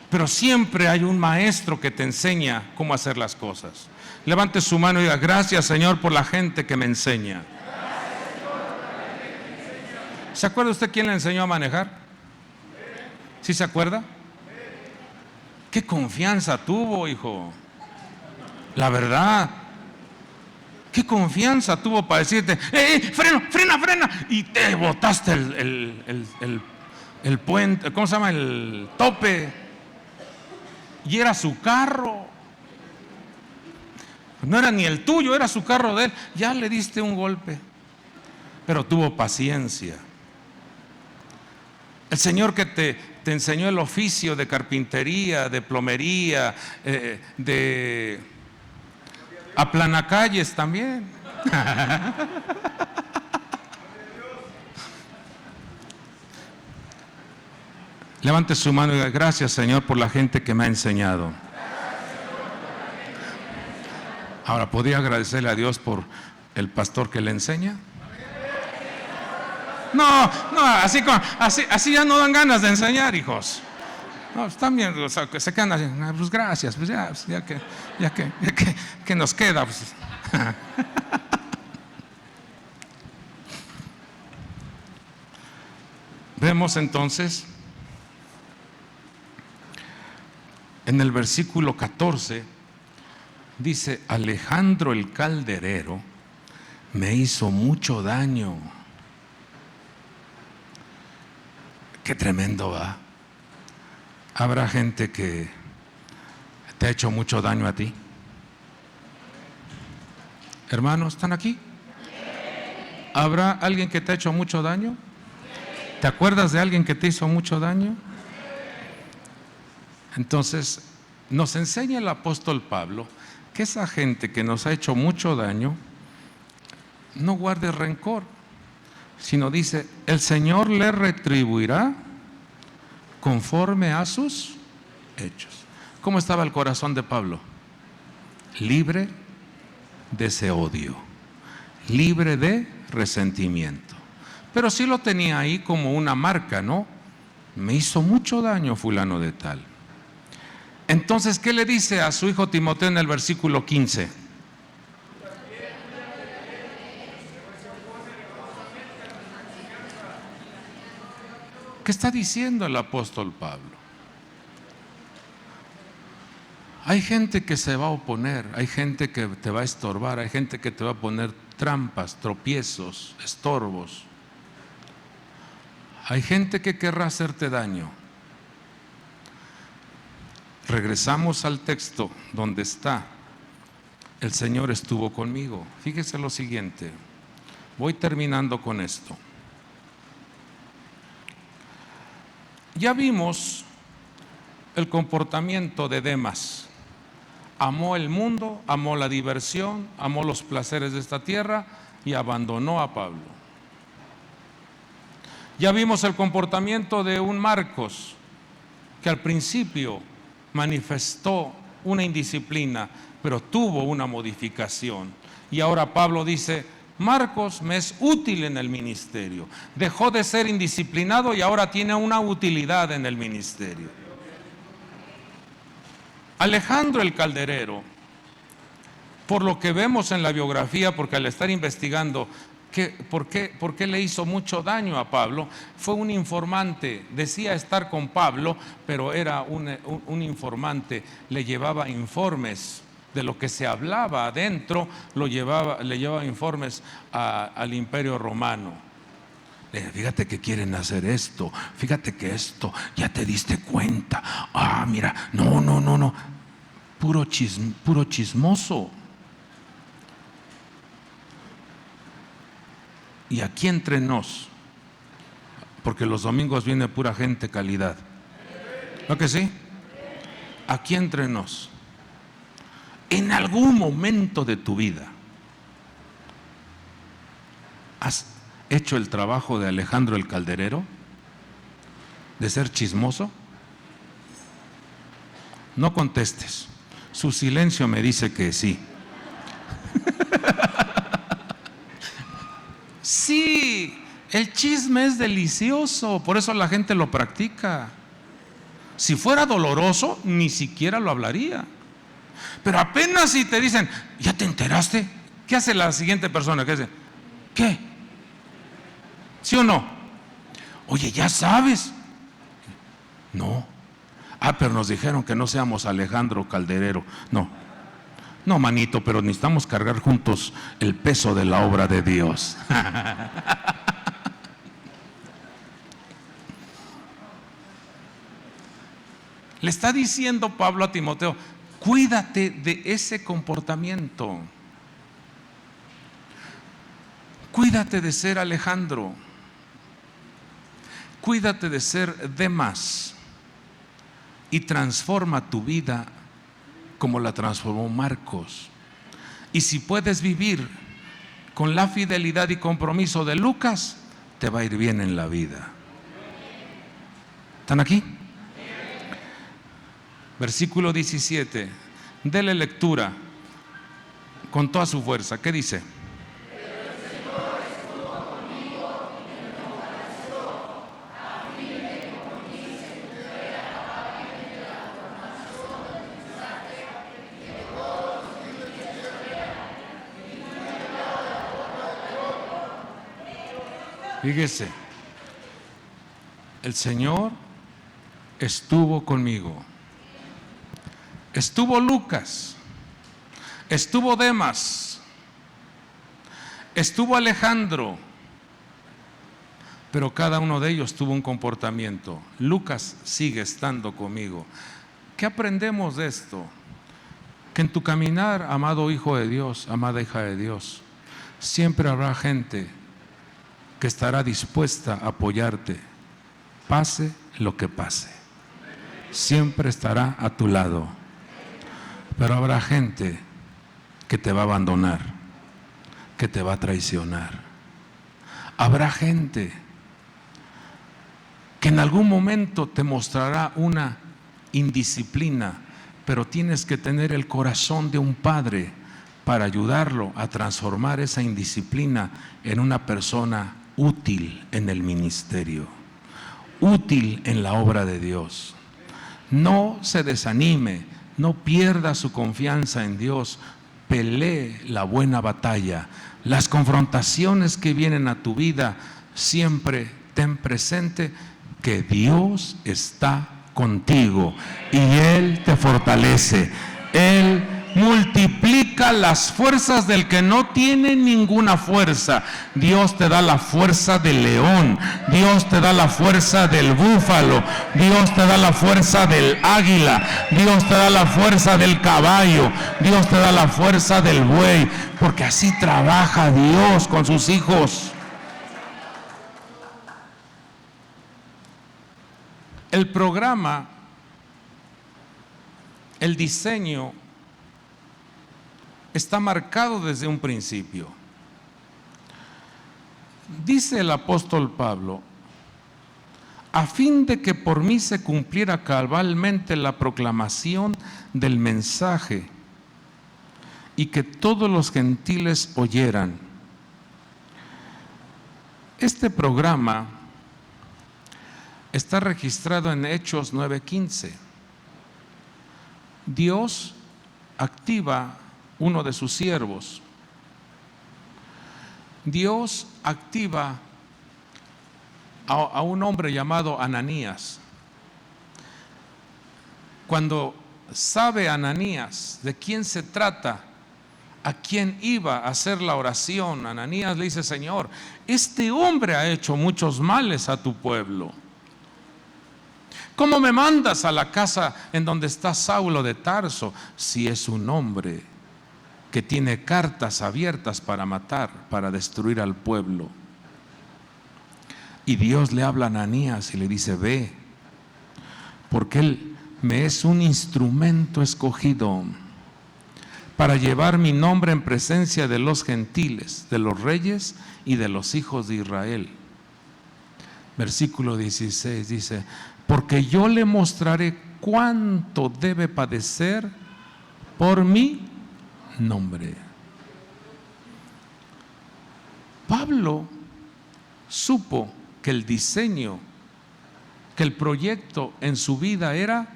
Pero siempre hay un maestro que te enseña cómo hacer las cosas. Levante su mano y diga: gracias, Señor, por la gente que me enseña. ¿Se acuerda usted quién le enseñó a manejar? ¿Sí se acuerda? ¿Qué confianza tuvo, hijo? La verdad. ¿Qué confianza tuvo para decirte: frena! Y te botaste el puente, ¿cómo se llama? El tope. Y era su carro. No era ni el tuyo, era su carro de él. Ya le diste un golpe. Pero tuvo paciencia. El Señor que te enseñó el oficio de carpintería, de plomería, de aplanacalles también. Levante su mano y diga: gracias, Señor, por la gente que me ha enseñado. Ahora, ¿podría agradecerle a Dios por el pastor que le enseña? No, así ya no dan ganas de enseñar, hijos. No, están bien, o sea, que se quedan así: pues gracias, pues ya que nos queda. Pues. Vemos entonces en el versículo 14, dice: Alejandro el calderero me hizo mucho daño. Qué tremendo, ¿va? Habrá gente que te ha hecho mucho daño a ti. Hermanos, ¿están aquí? ¿Habrá alguien que te ha hecho mucho daño? ¿Te acuerdas de alguien que te hizo mucho daño? Entonces, nos enseña el apóstol Pablo que esa gente que nos ha hecho mucho daño, no guarde rencor, sino dice, el Señor le retribuirá conforme a sus hechos. ¿Cómo estaba el corazón de Pablo? Libre de ese odio, libre de resentimiento. Pero sí lo tenía ahí como una marca, ¿no? Me hizo mucho daño fulano de tal. Entonces, ¿qué le dice a su hijo Timoteo en el versículo 15? ¿Qué está diciendo el apóstol Pablo? Hay gente que se va a oponer, hay gente que te va a estorbar, hay gente que te va a poner trampas, tropiezos, estorbos. Hay gente que querrá hacerte daño. Regresamos al texto donde está, el Señor estuvo conmigo. Fíjese lo siguiente, voy terminando con esto. Ya vimos el comportamiento de Demas. Amó el mundo, amó la diversión, amó los placeres de esta tierra y abandonó a Pablo. Ya vimos el comportamiento de un Marcos, que al principio manifestó una indisciplina, pero tuvo una modificación. Y ahora Pablo dice, Marcos me es útil en el ministerio. Dejó de ser indisciplinado y ahora tiene una utilidad en el ministerio. Alejandro el calderero, por lo que vemos en la biografía, porque al estar investigando por qué le hizo mucho daño a Pablo, fue un informante. Decía estar con Pablo, pero era un informante, le llevaba informes de lo que se hablaba adentro, le llevaba informes al Imperio Romano. Fíjate que quieren hacer esto, fíjate que esto, ya te diste cuenta. Ah, mira, no, puro chismoso. Y aquí entre nos, porque los domingos viene pura gente calidad, ¿no que sí? Aquí entre nos, en algún momento de tu vida, ¿has hecho el trabajo de Alejandro el calderero? ¿De ser chismoso? No contestes, su silencio me dice que sí. Sí, el chisme es delicioso, por eso la gente lo practica. Si fuera doloroso, ni siquiera lo hablaría. Pero apenas si te dicen, ¿ya te enteraste? ¿Qué hace la siguiente persona? ¿Qué hace? ¿Qué? ¿Sí o no? Oye, ¿ya sabes? No. Ah, pero nos dijeron que no seamos Alejandro Calderero. No, manito, pero necesitamos cargar juntos el peso de la obra de Dios. Le está diciendo Pablo a Timoteo, cuídate de ese comportamiento. Cuídate de ser Alejandro. Cuídate de ser Demas. Y transforma tu vida como la transformó Marcos. Y si puedes vivir con la fidelidad y compromiso de Lucas, te va a ir bien en la vida. ¿Están aquí? Versículo 17. Dele lectura con toda su fuerza. ¿Qué dice? Fíjese, el Señor estuvo conmigo. Estuvo Lucas, estuvo Demas, estuvo Alejandro, pero cada uno de ellos tuvo un comportamiento. Lucas sigue estando conmigo. ¿Qué aprendemos de esto? Que en tu caminar, amado hijo de Dios, amada hija de Dios, siempre habrá gente que estará dispuesta a apoyarte, pase lo que pase. Siempre estará a tu lado. Pero habrá gente que te va a abandonar, que te va a traicionar. Habrá gente que en algún momento te mostrará una indisciplina, pero tienes que tener el corazón de un padre para ayudarlo a transformar esa indisciplina en una persona útil en el ministerio, útil en la obra de Dios. No se desanime, no pierda su confianza en Dios, pelee la buena batalla. Las confrontaciones que vienen a tu vida, siempre ten presente que Dios está contigo y Él te fortalece. Él multiplica las fuerzas del que no tiene ninguna fuerza. Dios te da la fuerza del león, Dios te da la fuerza del búfalo, Dios te da la fuerza del águila, Dios te da la fuerza del caballo, Dios te da la fuerza del buey, porque así trabaja Dios con sus hijos. El programa, el diseño está marcado desde un principio. Dice el apóstol Pablo: a fin de que por mí se cumpliera cabalmente la proclamación del mensaje y que todos los gentiles oyeran. Este programa está registrado en Hechos 9:15. Dios activa uno de sus siervos. Dios activa a un hombre llamado Ananías. Cuando sabe Ananías de quién se trata, a quién iba a hacer la oración, Ananías le dice: Señor, este hombre ha hecho muchos males a tu pueblo. ¿Cómo me mandas a la casa en donde está Saulo de Tarso, si es un hombre que tiene cartas abiertas para matar, para destruir al pueblo? Y Dios le habla a Ananías y le dice: ve, porque él me es un instrumento escogido para llevar mi nombre en presencia de los gentiles, de los reyes y de los hijos de Israel. Versículo 16 dice: porque yo le mostraré cuánto debe padecer por mi nombre. Pablo supo que el diseño, que el proyecto en su vida era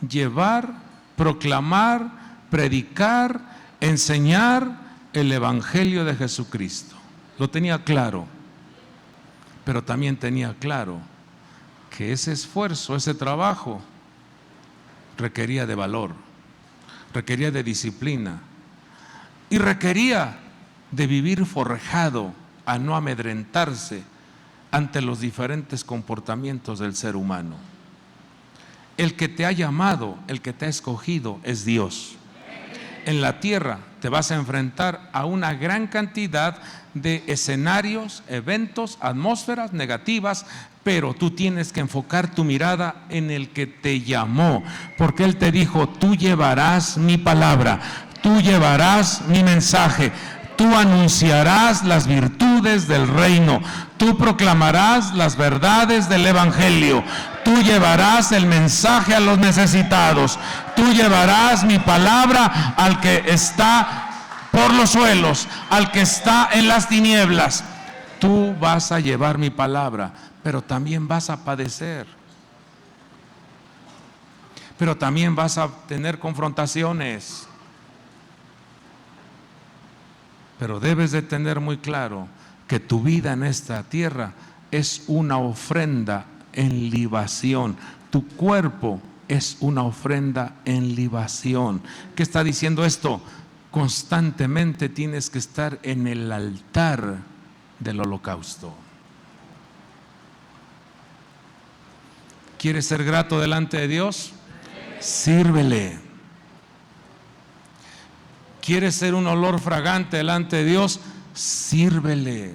llevar, proclamar, predicar, enseñar el evangelio de Jesucristo. Lo tenía claro, pero también tenía claro que ese esfuerzo, ese trabajo requería de valor, requería de disciplina y requería de vivir forjado a no amedrentarse ante los diferentes comportamientos del ser humano. El que te ha llamado, el que te ha escogido es Dios. En la tierra te vas a enfrentar a una gran cantidad de escenarios, eventos, atmósferas negativas, pero tú tienes que enfocar tu mirada en el que te llamó, porque Él te dijo: tú llevarás mi palabra, tú llevarás mi mensaje, tú anunciarás las virtudes del reino, tú proclamarás las verdades del evangelio, tú llevarás el mensaje a los necesitados, tú llevarás mi palabra al que está por los suelos, al que está en las tinieblas. Tú vas a llevar mi palabra, pero también vas a padecer, pero también vas a tener confrontaciones. Pero debes de tener muy claro que tu vida en esta tierra es una ofrenda en libación. Tu cuerpo es una ofrenda en libación. ¿Qué está diciendo esto? Constantemente tienes que estar en el altar del holocausto. ¿Quieres ser grato delante de Dios? Sírvele. ¿Quieres ser un olor fragante delante de Dios? Sírvele.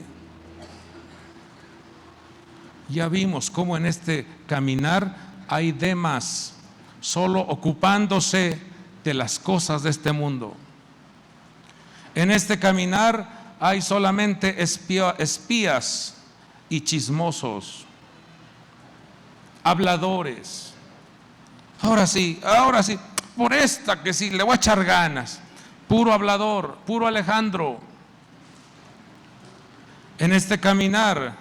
Ya vimos cómo en este caminar hay Demas, solo ocupándose de las cosas de este mundo. En este caminar hay solamente espías y chismosos, habladores. Ahora sí, por esta que sí, le voy a echar ganas. Puro hablador, puro Alejandro. En este caminar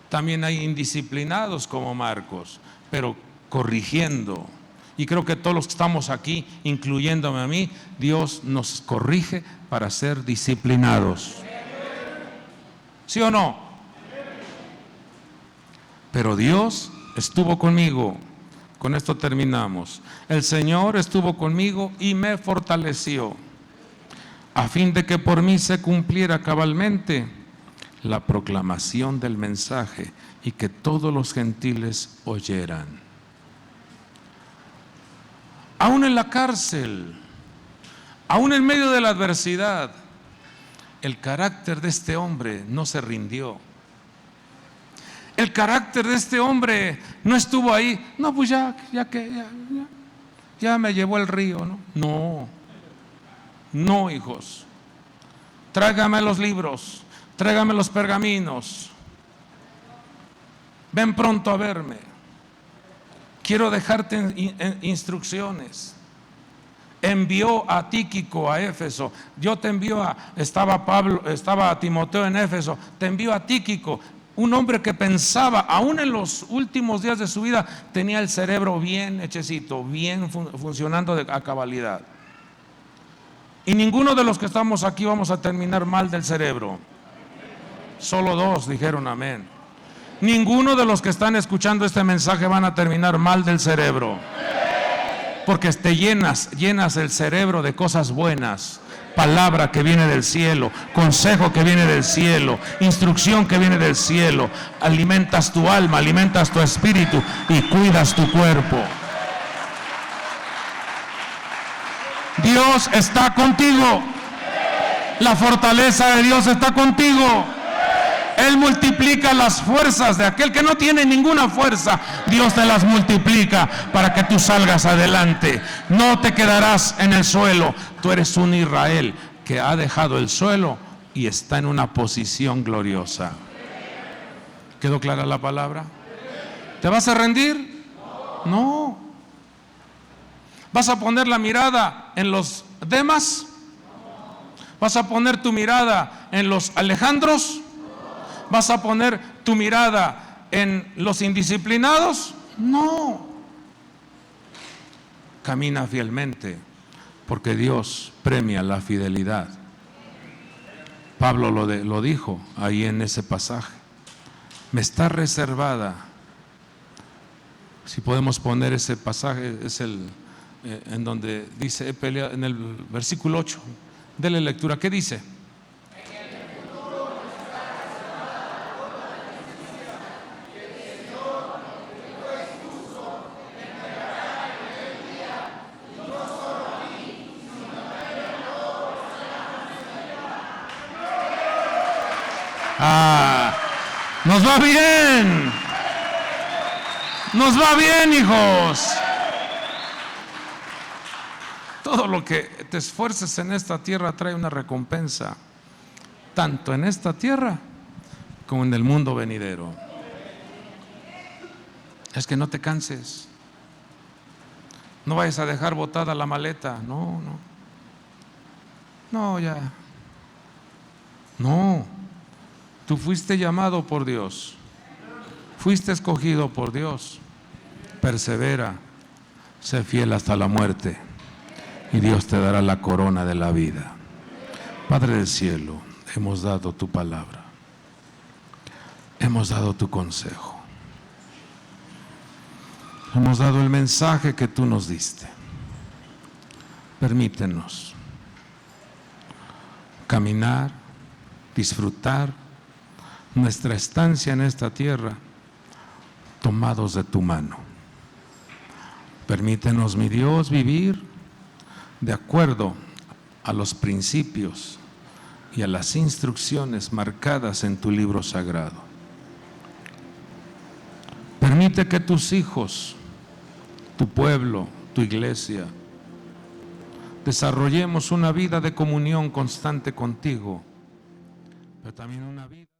también hay indisciplinados como Marcos, pero corrigiendo. Y creo que todos los que estamos aquí, incluyéndome a mí, Dios nos corrige para ser disciplinados. ¿Sí o no? Pero Dios estuvo conmigo. Con esto terminamos. El Señor estuvo conmigo y me fortaleció, a fin de que por mí se cumpliera cabalmente la proclamación del mensaje y que todos los gentiles oyeran. Aún en la cárcel, aún en medio de la adversidad, el carácter de este hombre no se rindió. El carácter de este hombre no estuvo ahí. No, pues ya me llevó el río, ¿no? No, hijos. Tráigame los libros, tráigame los pergaminos. Ven pronto a verme. Quiero dejarte instrucciones. Envió a Tíquico a Éfeso. Yo te envío estaba Timoteo en Éfeso. Te envío a Tíquico. Un hombre que pensaba, aún en los últimos días de su vida, tenía el cerebro bien hechecito, bien funcionando a cabalidad. Y ninguno de los que estamos aquí vamos a terminar mal del cerebro. Solo 2 dijeron amén. Ninguno de los que están escuchando este mensaje van a terminar mal del cerebro. Porque te llenas el cerebro de cosas buenas. Palabra que viene del cielo, consejo que viene del cielo, instrucción que viene del cielo. Alimentas tu alma, alimentas tu espíritu y cuidas tu cuerpo. Dios está contigo. La fortaleza de Dios está contigo. Él multiplica las fuerzas de aquel que no tiene ninguna fuerza. Dios te las multiplica para que tú salgas adelante. No te quedarás en el suelo. Tú eres un Israel que ha dejado el suelo y está en una posición gloriosa. ¿Quedó clara la palabra? ¿Te vas a rendir? No. ¿Vas a poner la mirada en los Demas? ¿Vas a poner tu mirada en los Alejandros? ¿Vas a poner tu mirada en los indisciplinados? No. Camina fielmente, porque Dios premia la fidelidad. Pablo lo dijo ahí en ese pasaje. Me está reservada. Si podemos poner ese pasaje, es en donde dice, en el versículo 8. Dele lectura. ¿Qué dice? Nos va bien. Nos va bien, hijos. Todo lo que te esfuerces en esta tierra trae una recompensa, tanto en esta tierra como en el mundo venidero. Es que no te canses. No vayas a dejar botada la maleta. No, ya. No. Tú fuiste llamado por Dios, fuiste escogido por Dios. Persevera, sé fiel hasta la muerte y Dios te dará la corona de la vida. Padre del cielo, hemos dado tu palabra, hemos dado tu consejo, hemos dado el mensaje que tú nos diste. Permítenos caminar, disfrutar nuestra estancia en esta tierra, tomados de tu mano. Permítenos, mi Dios, vivir de acuerdo a los principios y a las instrucciones marcadas en tu libro sagrado. Permite que tus hijos, tu pueblo, tu iglesia, desarrollemos una vida de comunión constante contigo, pero también una vida